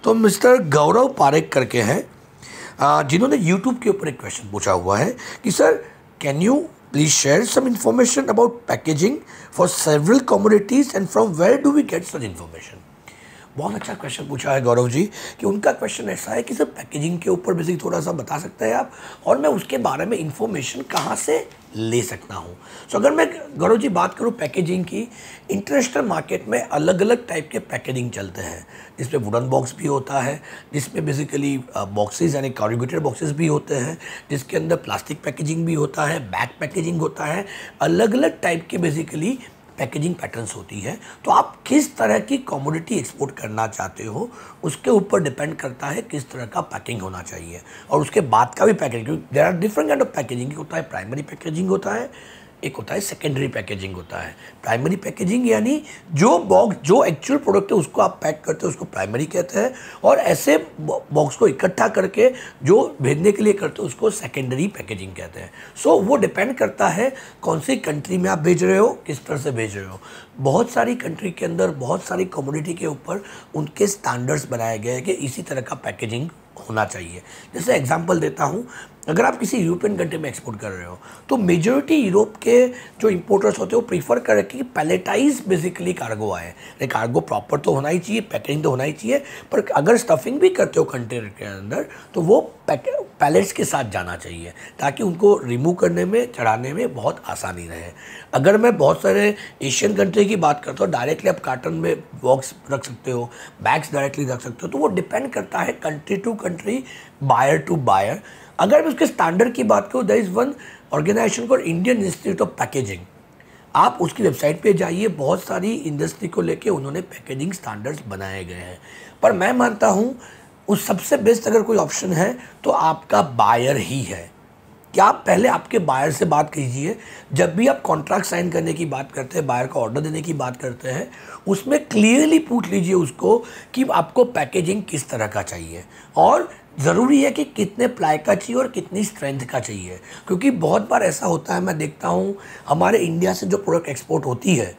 तो मिस्टर गौरव पारेख करके हैं, जिन्होंने यूट्यूब के ऊपर एक क्वेश्चन पूछा हुआ है कि sir can you please share some information about packaging for several commodities and from where do we get such information. बहुत अच्छा क्वेश्चन पूछा है गौरव जी कि उनका क्वेश्चन ऐसा है कि सर पैकेजिंग के ऊपर बेसिकली थोड़ा सा बता सकते हैं आप, और मैं उसके बारे में इंफॉर्मेशन कहाँ से ले सकता हूँ। सो अगर मैं गौरव जी बात करूँ पैकेजिंग की, इंटरनेशनल मार्केट में अलग अलग टाइप के पैकेजिंग चलते हैं, जिसमें वुडन बॉक्स भी होता है, जिसमें बेसिकली बॉक्सेस यानी कॉर्रुगेटेड बॉक्सेस भी होते हैं, जिसके अंदर प्लास्टिक पैकेजिंग भी होता है, बैग पैकेजिंग होता है, अलग अलग टाइप के बेसिकली पैकेजिंग पैटर्न्स होती है। तो आप किस तरह की कमोडिटी एक्सपोर्ट करना चाहते हो उसके ऊपर डिपेंड करता है किस तरह का पैकिंग होना चाहिए, और उसके बाद का भी पैकेजिंग, क्योंकि there are different kind of packaging. होता है प्राइमरी पैकेजिंग होता है, एक होता है सेकेंडरी पैकेजिंग होता है। प्राइमरी पैकेजिंग यानी जो बॉक्स जो एक्चुअल प्रोडक्ट है उसको आप पैक करते हो उसको प्राइमरी कहते हैं, और ऐसे बॉक्स को इकट्ठा करके जो भेजने के लिए करते हो उसको सेकेंडरी पैकेजिंग कहते हैं। सो वो डिपेंड करता है कौन सी कंट्री में आप भेज रहे हो, किस तरह से भेज रहे हो। बहुत सारी कंट्री के अंदर बहुत सारी कमोडिटी के ऊपर उनके स्टैंडर्ड्स बनाए गए हैं कि इसी तरह का पैकेजिंग होना चाहिए। जैसे एग्जांपल देता हूँ, अगर आप किसी यूरोपियन कंट्री में एक्सपोर्ट कर रहे हो तो मेजॉरिटी यूरोप के जो इंपोर्टर्स होते हैं वो प्रीफर कर रखे कि पैलेटाइज बेसिकली कार्गो आए। कार्गो प्रॉपर तो होना ही चाहिए, पैकेजिंग तो होना ही चाहिए, पर अगर स्टफिंग भी करते हो कंटेनर के अंदर तो वो पैलेट्स के साथ जाना चाहिए ताकि उनको रिमूव करने में, चढ़ाने में बहुत आसानी रहे। अगर मैं बहुत सारे एशियन कंट्री की बात करता हूँ, डायरेक्टली आप कार्टन में बॉक्स रख सकते हो, बैग्स डायरेक्टली रख सकते हो, तो वो डिपेंड करता है country to country, buyer to buyer. अगर मैं उसके स्टैंडर्ड की बात करूँ, there is one organisation called Indian Institute of Packaging. आप उसकी वेबसाइट पे जाइए, बहुत सारी इंडस्ट्री को लेके उन्होंने पैकेजिंग स्टैंडर्ड्स बनाए गए हैं। पर मैं मानता हूँ उस सबसे बेस्ट अगर कोई ऑप्शन है तो आपका बायर ही है। क्या आप पहले आपके बायर से बात कीजिए। जब भी आप कॉन्ट्रैक्ट साइन करने की बात करते हैं, बायर का ऑर्डर देने की बात करते हैं, उसमें क्लियरली पूछ लीजिए उसको कि आपको पैकेजिंग किस तरह का चाहिए, और ज़रूरी है कि कितने प्लाई का चाहिए और कितनी स्ट्रेंथ का चाहिए। क्योंकि बहुत बार ऐसा होता है, मैं देखता हूँ हमारे इंडिया से जो प्रोडक्ट एक्सपोर्ट होती है,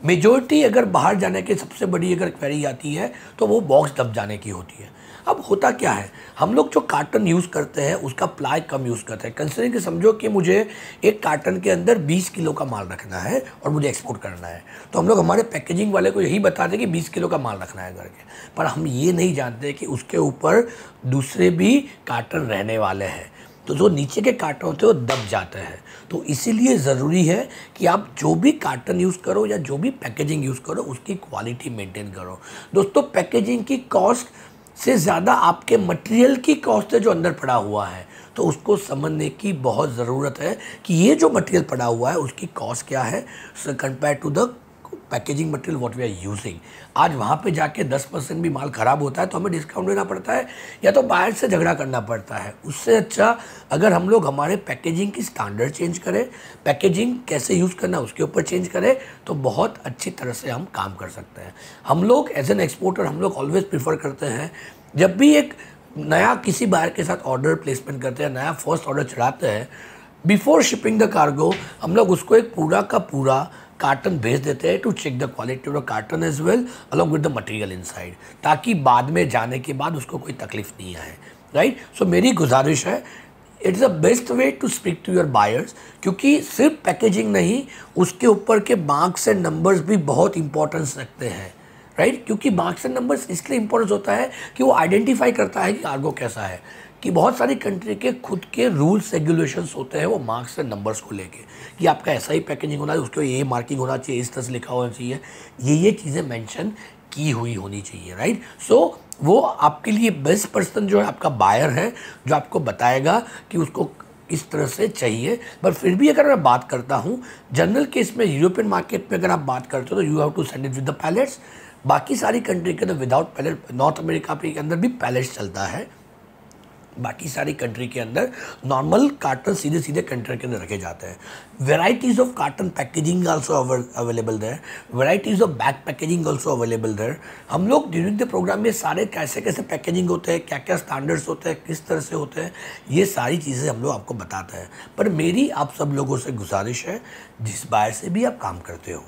मेजॉरिटी अगर बाहर जाने की सबसे बड़ी अगर क्वेरी आती है तो वो बॉक्स दब जाने की होती है। अब होता क्या है, हम लोग जो कार्टन यूज़ करते हैं उसका प्लाई कम यूज़ करते हैं। कंसिडर कि समझो कि मुझे एक कार्टन के अंदर 20 किलो का माल रखना है और मुझे एक्सपोर्ट करना है, तो हम लोग हमारे पैकेजिंग वाले को यही बताते हैं कि 20 किलो का माल रखना है करके, पर हम ये नहीं जानते कि उसके ऊपर दूसरे भी कार्टन रहने वाले हैं, तो जो नीचे के कार्टन होते हैं वो दब जाते हैं। तो इसीलिए ज़रूरी है कि आप जो भी कार्टन यूज़ करो या जो भी पैकेजिंग यूज़ करो उसकी क्वालिटी मेंटेन करो। दोस्तों, पैकेजिंग की कॉस्ट से ज़्यादा आपके मटेरियल की कॉस्ट है जो अंदर पड़ा हुआ है, तो उसको समझने की बहुत ज़रूरत है कि ये जो मटेरियल पड़ा हुआ है उसकी कॉस्ट क्या है compare to the packaging material what we are using. आज वहाँ पे जाके 10% भी माल ख़राब होता है तो हमें डिस्काउंट देना पड़ता है या तो बाहर से झगड़ा करना पड़ता है। उससे अच्छा अगर हम लोग हमारे पैकेजिंग की स्टैंडर्ड चेंज करें, पैकेजिंग कैसे यूज़ करना उसके ऊपर चेंज करें, तो बहुत अच्छी तरह से हम काम कर सकते हैं। हम लोग एज एन एक्सपोर्टर हम लोग ऑलवेज प्रीफर करते हैं, जब भी एक नया किसी बायर के साथ ऑर्डर प्लेसमेंट करते हैं, नया फर्स्ट ऑर्डर चढ़ाते हैं, बिफोर शिपिंग द कार्गो हम लोग उसको एक पूरा का पूरा कार्टन भेज देते हैं to check the quality of the carton as well along with the material inside, ताकि बाद में जाने के बाद उसको कोई तकलीफ नहीं आए। राइट, सो मेरी गुजारिश है, it's the best way to speak to your buyers, क्योंकि सिर्फ पैकेजिंग नहीं, उसके ऊपर के मार्क्स एंड नंबर्स भी बहुत इंपॉर्टेंस रखते हैं। राइट, क्योंकि मार्क्स एंड नंबर्स इसलिए इंपॉर्टेंस होता है कि वो आइडेंटिफाई करता है कि कार्गो कैसा है। कि बहुत सारी कंट्री के खुद के रूल्स रेगुलेशंस होते हैं वो मार्क्स एंड नंबर्स को लेके, कि आपका ऐसा ही पैकेजिंग होना है, उसको ये मार्किंग होना चाहिए, इस तरह से लिखा होना चाहिए, ये चीज़ें मेंशन की हुई होनी चाहिए। राइट, सो वो आपके लिए बेस्ट पर्सन जो है आपका बायर है, जो आपको बताएगा कि उसको किस तरह से चाहिए। पर फिर भी अगर मैं बात करता हूँ जनरल केस में, यूरोपियन मार्केट में अगर आप बात करते हो तो you have to send it with the pallets. बाकी सारी कंट्री के अंदर विदाउट पैलेट, नॉर्थ अमेरिका के अंदर भी पैलेट्स चलता है, बाकी सारी कंट्री के अंदर नॉर्मल कार्टन सीधे सीधे कंटेनर के अंदर रखे जाते हैं। Varieties of carton packaging also available there, varieties of bag packaging also available there. हम लोग ड्यूरिंग द प्रोग्राम में सारे कैसे कैसे पैकेजिंग होते हैं, क्या क्या स्टैंडर्ड्स होते हैं, किस तरह से होते हैं, ये सारी चीज़ें हम लोग आपको बताते हैं। पर मेरी आप सब लोगों से गुजारिश है, जिस बायर से भी आप काम करते हो,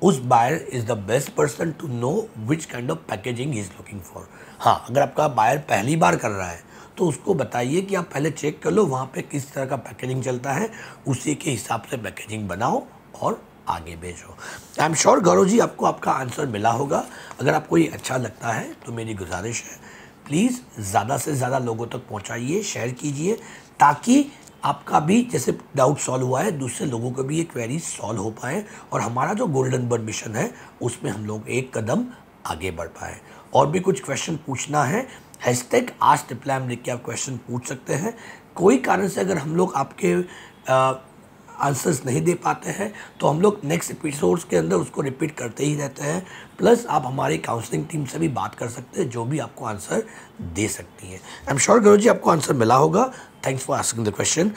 उस buyer is the best person to know which kind of packaging he is looking for. हाँ, अगर आपका बायर पहली बार कर रहा है तो उसको बताइए कि आप पहले चेक कर लो वहाँ पे किस तरह का पैकेजिंग चलता है, उसी के हिसाब से पैकेजिंग बनाओ और आगे भेजो। I am sure Gaurav ji आपको आपका आंसर मिला होगा। अगर आपको ये अच्छा लगता है तो मेरी गुजारिश है प्लीज़ ज़्यादा से ज़्यादा लोगों तक पहुँचाइए, शेयर कीजिए, ताकि आपका भी जैसे डाउट सॉल्व हुआ है दूसरे लोगों को भी ये क्वेरी सॉल्व हो पाए और हमारा जो गोल्डन बर्ड मिशन है उसमें हम लोग एक कदम आगे बढ़ पाए। और भी कुछ क्वेश्चन पूछना है #AskReply लिख के आप क्वेश्चन पूछ सकते हैं। कोई कारण से अगर हम लोग आपके आंसर्स नहीं दे पाते हैं तो हम लोग नेक्स्ट एपिसोड्स के अंदर उसको रिपीट करते ही रहते हैं। प्लस आप हमारी काउंसलिंग टीम से भी बात कर सकते हैं जो भी आपको आंसर दे सकती है। आई एम श्योर गुरु जी आपको आंसर मिला होगा। Thanks for asking the question.